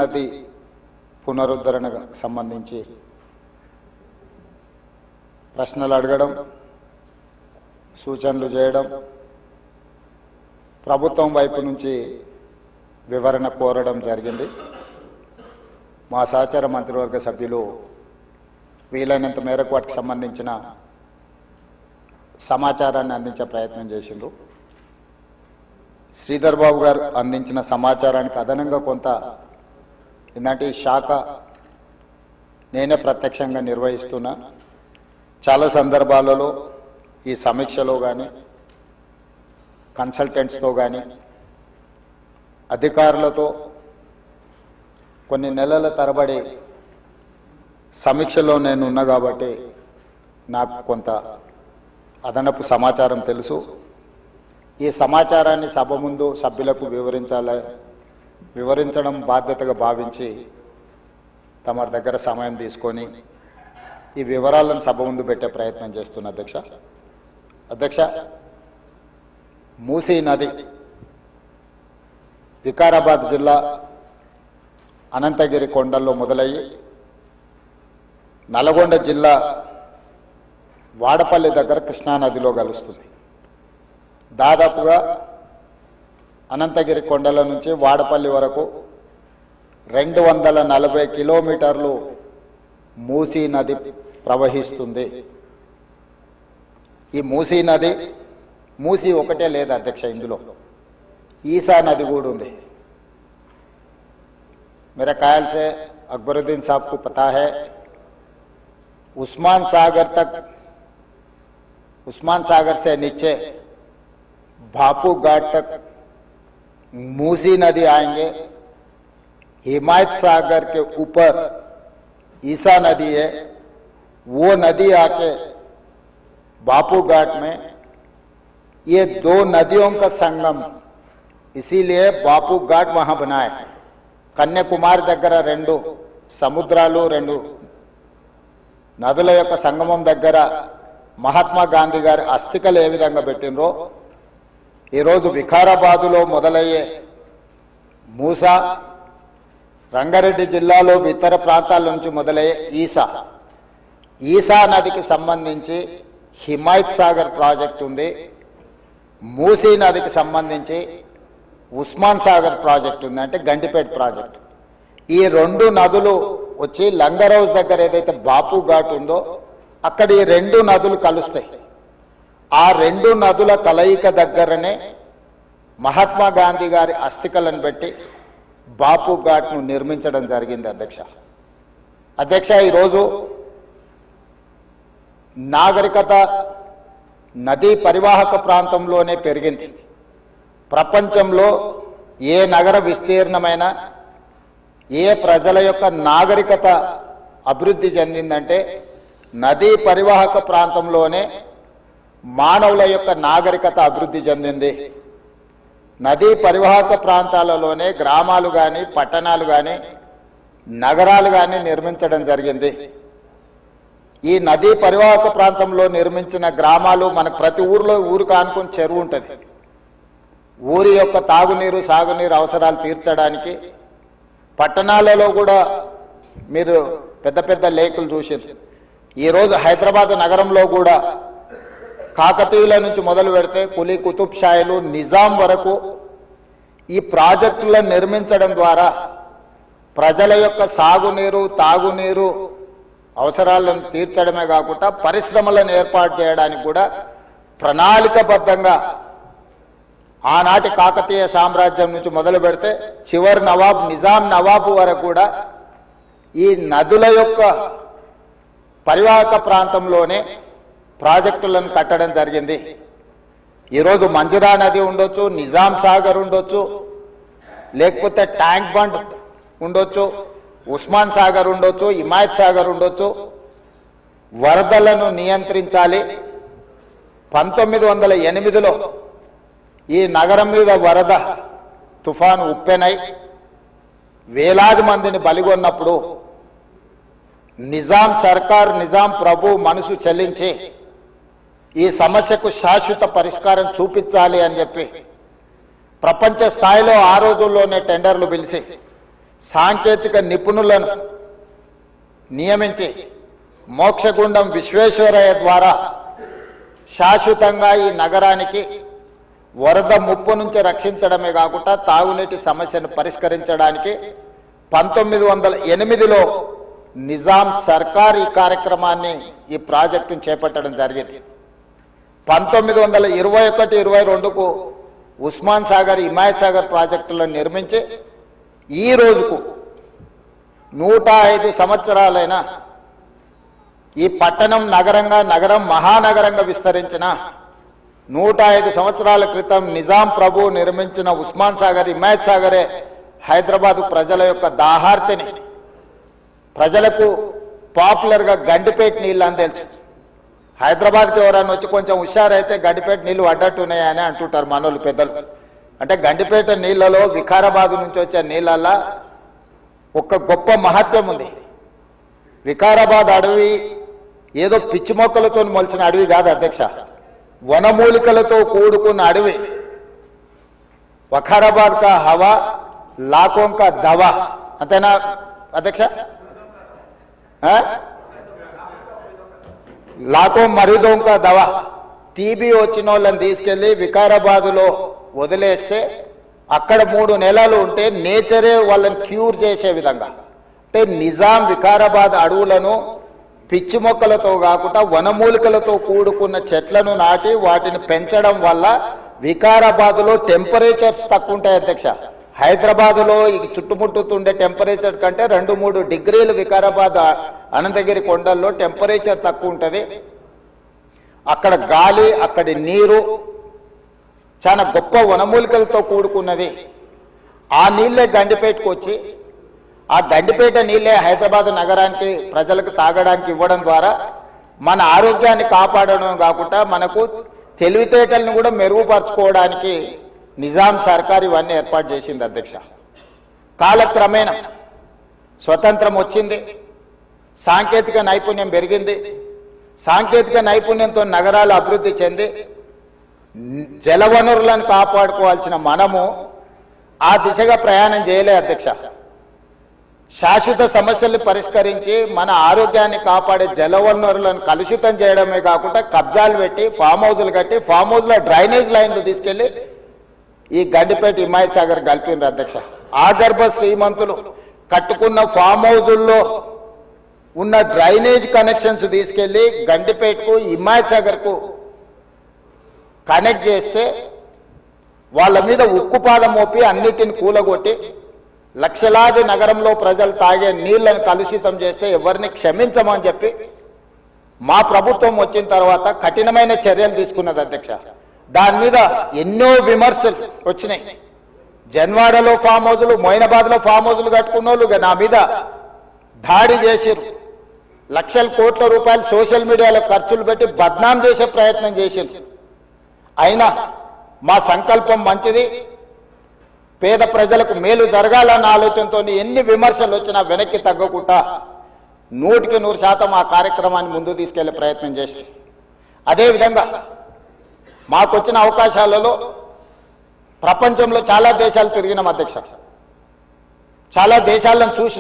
నది పునరుద్ధరణకు సంబంధించి ప్రశ్నలు అడగడం, సూచనలు చేయడం, ప్రభుత్వం వైపు నుంచి వివరణ కోరడం జరిగింది. మా సహచర మంత్రివర్గ సభ్యులు వీలైనంత మేరకు వాటికి సంబంధించిన సమాచారాన్ని అందించే ప్రయత్నం చేసిండ్రు. శ్రీధర్ బాబు గారు అందించిన సమాచారానికి అదనంగా కొంత ఇలాంటి శాఖ నేనే ప్రత్యక్షంగా నిర్వహిస్తున్నా. చాలా సందర్భాలలో ఈ సమీక్షలో కానీ కన్సల్టెంట్స్తో కానీ అధికారులతో కొన్ని నెలల తరబడి సమీక్షలో నేను ఉన్నా కాబట్టి నాకు కొంత అదనపు సమాచారం తెలుసు. ఈ సమాచారాన్ని సభ ముందు సభ్యులకు వివరించడం బాధ్యతగా భావించి తమ దగ్గర సమయం తీసుకొని ఈ వివరాలను సభ ముందు పెట్టే ప్రయత్నం చేస్తున్న అధ్యక్ష, మూసీ నది వికారాబాద్ జిల్లా అనంతగిరి కొండల్లో మొదలయ్యి నల్గొండ జిల్లా వాడపల్లి దగ్గర కృష్ణానదిలో కలుస్తుంది. దాదాపుగా అనంతగిరి కొండల నుంచి వాడపల్లి వరకు 240 కిలోమీటర్లు మూసీ నది ప్రవహిస్తుంది. ఈ మూసీ నది మూసీ ఒకటే లేదు అధ్యక్ష, ఇందులో ఈసా నది కూడా ఉంది. मेरे ख्याल से अकबरुद्दीन साहब को पता है, उस्मान सागर से नीचे बापू घाट तक मूसी नदी आएंगे. हिमायत सागर के ऊपर ईसा नदी है, वो नदी आके बापू घाट में, ये दो नदियों का संगम, इसीलिए बापू घाट वहां बनाए. కన్యాకుమారి దగ్గర 2 సముద్రాలు 2 నదుల యొక్క సంగమం దగ్గర మహాత్మా గాంధీ గారి అస్థికలు ఏ విధంగా పెట్టినరో ఈరోజు వికారాబాదులో మొదలయ్యే మూసా, రంగారెడ్డి జిల్లాలో ఇతర ప్రాంతాల నుంచి మొదలయ్యే ఈసా నదికి సంబంధించి హిమాయత్ సాగర్ ప్రాజెక్ట్ ఉంది. మూసీ నదికి సంబంధించి ఉస్మాన్ సాగర్ ప్రాజెక్ట్ ఉంది, అంటే గండిపేట ప్రాజెక్ట్. ఈ 2 నదులు వచ్చి లంగర్ హౌస్ దగ్గర ఏదైతే బాపు ఘాట్ ఉందో అక్కడ ఈ 2 నదులు కలుస్తాయి. ఆ 2 నదుల కలయిక దగ్గరనే మహాత్మా గాంధీ గారి అస్థికలను పెట్టి బాపు ఘాట్ను నిర్మించడం జరిగింది. అధ్యక్ష, ఈరోజు నాగరికత నదీ పరివాహక ప్రాంతంలోనే పెరిగింది. ప్రపంచంలో ఏ నగర విస్తీర్ణమైన ఏ ప్రజల యొక్క నాగరికత అభివృద్ధి చెందిందంటే నదీ పరివాహక ప్రాంతంలోనే మానవుల యొక్క నాగరికత అభివృద్ధి చెందింది. నదీ పరివాహక ప్రాంతాలలోనే గ్రామాలు కానీ పట్టణాలు కానీ నగరాలు కానీ నిర్మించడం జరిగింది. ఈ నదీ పరివాహక ప్రాంతంలో నిర్మించిన గ్రామాలు మనకు ప్రతి ఊరికి ఆనుకుని చెరువు ఉంటుంది. ఊరి యొక్క తాగునీరు సాగునీరు అవసరాలు తీర్చడానికి పట్టణాలలో కూడా మీరు పెద్ద పెద్ద లేకులు చూసారు. ఈరోజు హైదరాబాద్ నగరంలో కూడా కాకతీయుల నుంచి మొదలు పెడితే కులీ కుతుబ్ షాయిలు నిజాం వరకు ఈ ప్రాజెక్టులను నిర్మించడం ద్వారా ప్రజల యొక్క సాగునీరు తాగునీరు అవసరాలను తీర్చడమే కాకుండా పరిశ్రమలను ఏర్పాటు చేయడానికి కూడా ప్రణాళికబద్ధంగా ఆనాటి కాకతీయ సామ్రాజ్యం నుంచి మొదలు పెడితే చివరి నవాబ్ నిజాం నవాబు వరకు కూడా ఈ నదుల యొక్క పరివాహక ప్రాంతంలోనే ప్రాజెక్టులను కట్టడం జరిగింది. ఈరోజు మంజిరా నది ఉండొచ్చు, నిజాం సాగర్ ఉండొచ్చు, లేకపోతే ట్యాంక్ బండ్ ఉండొచ్చు, ఉస్మాన్ సాగర్ ఉండొచ్చు, హిమాయత్ సాగర్ ఉండొచ్చు. వరదలను నియంత్రించాలి. 1908లో ఈ నగరం మీద వరద తుఫాను ఉప్పెనై వేలాది మందిని బలిగొన్నప్పుడు నిజాం సర్కార్, నిజాం ప్రభు మనసు చెల్లించి ఈ సమస్యకు శాశ్వత పరిష్కారం చూపించాలి అని చెప్పి ప్రపంచ స్థాయిలో ఆ రోజుల్లోనే టెండర్లు పిలిచి సాంకేతిక నిపుణులను నియమించి మోక్షగుండం విశ్వేశ్వరయ్య ద్వారా శాశ్వతంగా ఈ నగరానికి వరద ముప్పు నుంచి రక్షించడమే కాకుండా తాగునీటి సమస్యను పరిష్కరించడానికి 1908లో నిజాం సర్కార్ ఈ కార్యక్రమాన్ని ఈ ప్రాజెక్టును చేపట్టడం జరిగింది. 1921-22కు ఉస్మాన్ సాగర్ హిమాయత్ సాగర్ ప్రాజెక్టులను నిర్మించి ఈ రోజుకు 105 సంవత్సరాలైన ఈ పట్టణం నగరం మహానగరంగా విస్తరించిన 105 సంవత్సరాల క్రితం నిజాం ప్రభు నిర్మించిన ఉస్మాన్ సాగర్ హిమాయత్ సాగరే హైదరాబాదు ప్రజల యొక్క దాహార్తిని ప్రజలకు పాపులర్గా గండిపేట నీళ్ళు అని తెలుసు. హైదరాబాద్కి ఎవరైనా వచ్చి కొంచెం హుషారైతే గండిపేట నీళ్ళు అడ్డట్టున్నాయని అంటుంటారు మనోళ్ళు పెద్దలు. అంటే గండిపేట నీళ్ళలో వికారాబాద్ నుంచి వచ్చే నీళ్ళల్లో ఒక గొప్ప మహత్యం ఉంది. వికారాబాద్ అడవి ఏదో పిచ్చి మొక్కలతో మొలిచిన అడవి కాదు అధ్యక్ష, వనమూలికలతో కూడుకున్న అడవి. వఖారాబాద్ కా హవా లాఖోం కా దవా, అంతేనా అధ్యక్ష? లాఖో మరీదోం కా దవా. టీబీ వచ్చిన వాళ్ళని తీసుకెళ్లి వికారాబాదులో వదిలేస్తే అక్కడ 3 నెలలు ఉంటే నేచరే వాళ్ళని క్యూర్ చేసే విధంగా, అంటే నిజాం వికారాబాద్ అడవులను పిచ్చి మొక్కలతో కాకుండా వనమూలికలతో కూడుకున్న చెట్లను నాటి వాటిని పెంచడం వల్ల వికారాబాదులో టెంపరేచర్స్ తక్కువ ఉంటాయి అధ్యక్ష. హైదరాబాదులో ఈ చుట్టుముట్టుతుండే టెంపరేచర్ కంటే 2-3 డిగ్రీలు వికారాబాద్ అనంతగిరి కొండల్లో టెంపరేచర్ తక్కువ ఉంటుంది. అక్కడ గాలి, అక్కడి నీరు చాలా గొప్ప వనమూలికలతో కూడుకున్నది. ఆ నీళ్ళే గండిపేటకు వచ్చి ఆ గండిపేట నీళ్ళే హైదరాబాద్ నగరానికి ప్రజలకు తాగడానికి ఇవ్వడం ద్వారా మన ఆరోగ్యాన్ని కాపాడడం కాకుండా మనకు తెలివితేటలను కూడా మెరుగుపరచుకోవడానికి నిజాం సర్కార్ ఇవన్నీ ఏర్పాటు చేసింది అధ్యక్ష. కాలక్రమేణా స్వతంత్రం వచ్చింది, సాంకేతిక నైపుణ్యం పెరిగింది. సాంకేతిక నైపుణ్యంతో నగరాలు అభివృద్ధి చెంది జలవనరులను కాపాడుకోవాల్సిన మనము ఆ దిశగా ప్రయాణం చేయలే అధ్యక్ష. శాశ్వత సమస్యల్ని పరిష్కరించి మన ఆరోగ్యాన్ని కాపాడే జలవనరులను కలుషితం చేయడమే కాకుండా కబ్జాలు పెట్టి ఫామ్ హౌజులు కట్టి ఫామ్ హౌజ్లో డ్రైనేజ్ లైన్లు తీసుకెళ్లి ఈ గండిపేట హిమాయత్ సాగర్ కలిపిండ్రు అధ్యక్ష. ఆగర్భ శ్రీమంతులు కట్టుకున్న ఫామ్ హౌజుల్లో ఉన్న డ్రైనేజ్ కనెక్షన్స్ తీసుకెళ్లి గండిపేటకు హిమాయత్ సాగర్కు కనెక్ట్ చేస్తే వాళ్ళ మీద ఉక్కుపాదం మోపి అన్నిటిని కూలగొట్టి లక్షలాది నగరంలో ప్రజలు తాగే నీళ్లను కలుషితం చేస్తే ఎవరిని క్షమించమని చెప్పి మా ప్రభుత్వం వచ్చిన తర్వాత కఠినమైన చర్యలు తీసుకున్నది అధ్యక్ష. దాని మీద ఎన్నో విమర్శలు వచ్చినాయి. జన్వాడలో ఫామ్ హౌజులు, మొయినాబాద్లో ఫామ్ హౌజులు కట్టుకున్న వాళ్ళు నా మీద దాడి చేసిరు. లక్షల కోట్ల రూపాయలు సోషల్ మీడియాలో ఖర్చులు పెట్టి బద్నాం చేసే ప్రయత్నం చేసిరు. అయినా మా సంకల్పం మంచిది, పేద ప్రజలకు మేలు జరగాలన్న ఆలోచనతో ఎన్ని విమర్శలు వచ్చినా వెనక్కి తగ్గకుండా 100% ఆ కార్యక్రమాన్ని ముందు తీసుకెళ్లే ప్రయత్నం చేసి, అదేవిధంగా మాకొచ్చిన అవకాశాలలో ప్రపంచంలో చాలా దేశాలు తిరిగినాం అధ్యక్ష. చాలా దేశాలను చూసి